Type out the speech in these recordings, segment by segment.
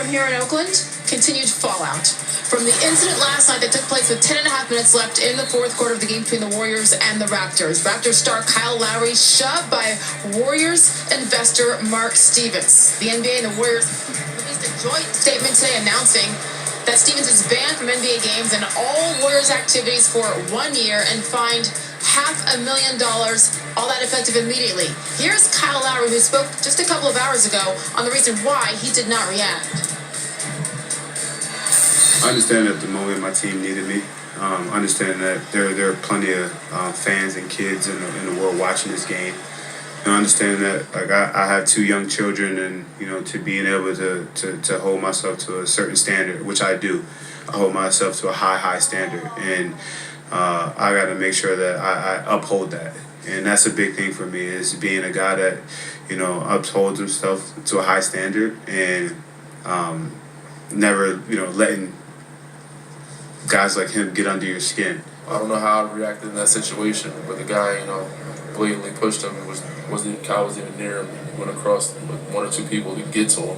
here in Oakland, continued fallout from the incident last night that took place with 10.5 minutes left in the fourth quarter of the game between the Warriors and the Raptors. Raptors star Kyle Lowry shoved by Warriors investor Mark Stevens. The NBA and the Warriors released a joint statement today announcing that Stevens is banned from NBA games and all Warriors activities for 1 year and fined $500,000, all that effective immediately. Here's Kyle Lowry, who spoke just a couple of hours ago on the reason why he did not react. I understand at the moment my team needed me. Understand that there are plenty of fans and kids in the world watching this game. And understand that I have 2 young children, and to being able to hold myself to a certain standard, which I do. I hold myself to a high standard, and I got to make sure that I uphold that. And that's a big thing for me, is being a guy that upholds himself to a high standard, and never letting guys like him get under your skin. I don't know how I'd react in that situation, but the guy, blatantly pushed him. Kyle wasn't even near him. He went across with 1 or 2 people to get to him.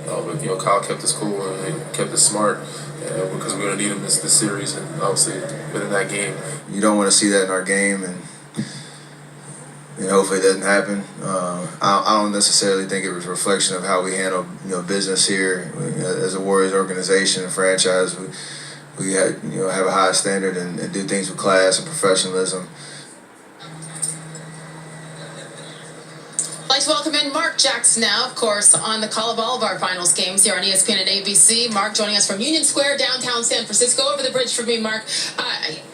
But Kyle kept his cool and he kept it smart, because we're gonna need him this series, and obviously within that game. You don't want to see that in our game, and hopefully it doesn't happen. I don't necessarily think it was a reflection of how we handle business here. As a Warriors organization and franchise, we have a high standard and do things with class and professionalism. I'd like to welcome in Mark Jackson now, of course, on the call of all of our finals games here on ESPN and ABC. Mark joining us from Union Square, downtown San Francisco. Over the bridge from me, Mark.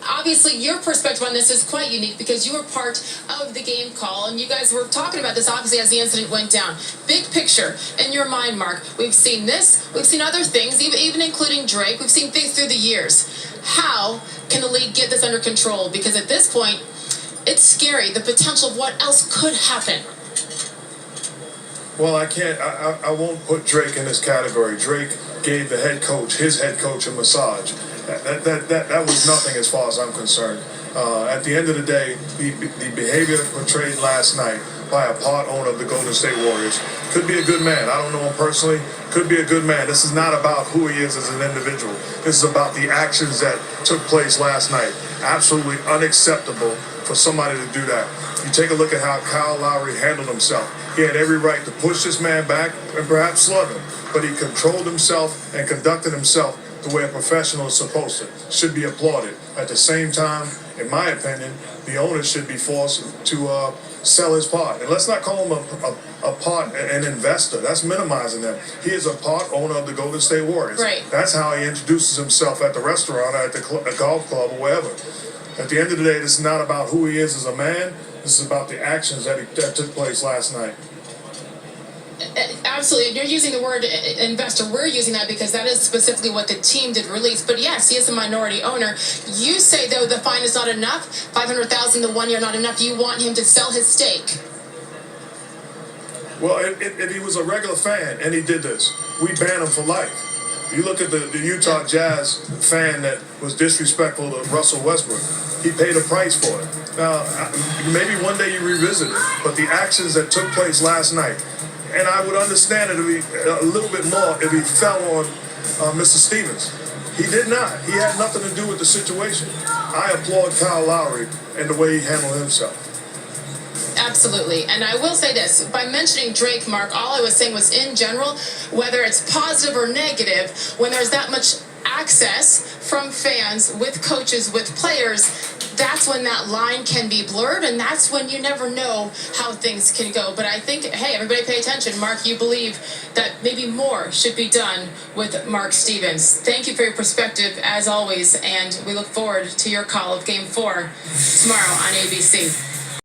Obviously, your perspective on this is quite unique because you were part of the game call, and you guys were talking about this, obviously, as the incident went down. Big picture, in your mind, Mark, we've seen this, we've seen other things, even including Drake. We've seen things through the years. How can the league get this under control? Because at this point, it's scary, the potential of what else could happen. Well, I won't put Drake in this category. Drake gave his head coach, a massage. That was nothing as far as I'm concerned. At the end of the day, the behavior portrayed last night by a part owner of the Golden State Warriors could be a good man. I don't know him personally. Could be a good man. This is not about who he is as an individual. This is about the actions that took place last night. Absolutely unacceptable for somebody to do that. You take a look at how Kyle Lowry handled himself. He had every right to push this man back and perhaps slug him, but he controlled himself and conducted himself the way a professional is supposed to. Should be applauded. At the same time, in my opinion, the owner should be forced to sell his part. And let's not call him an investor. That's minimizing him. He is a part owner of the Golden State Warriors. Right. That's how he introduces himself at the restaurant or at the golf club or wherever. At the end of the day, this is not about who he is as a man. This is about the actions that took place last night. Absolutely. You're using the word investor. We're using that because that is specifically what the team did release. But yes, he is a minority owner. You say, though, the fine is not enough. $500,000 the 1 year not enough. You want him to sell his stake. Well, if he was a regular fan and he did this, we ban him for life. You look at the Utah Jazz fan that was disrespectful to Russell Westbrook. He paid a price for it. Now, maybe one day you revisit it, but the actions that took place last night, and I would understand it a little bit more if he fell on Mr. Stevens. He did not. He had nothing to do with the situation. I applaud Kyle Lowry and the way he handled himself. Absolutely. And I will say this, by mentioning Drake, Mark, all I was saying was in general, whether it's positive or negative, when there's that much access from fans with coaches, with players, that's when that line can be blurred, and that's when you never know how things can go. But I think, hey, everybody pay attention. Mark, you believe that maybe more should be done with Mark Stevens. Thank you for your perspective, as always, and we look forward to your call of Game 4 tomorrow on ABC.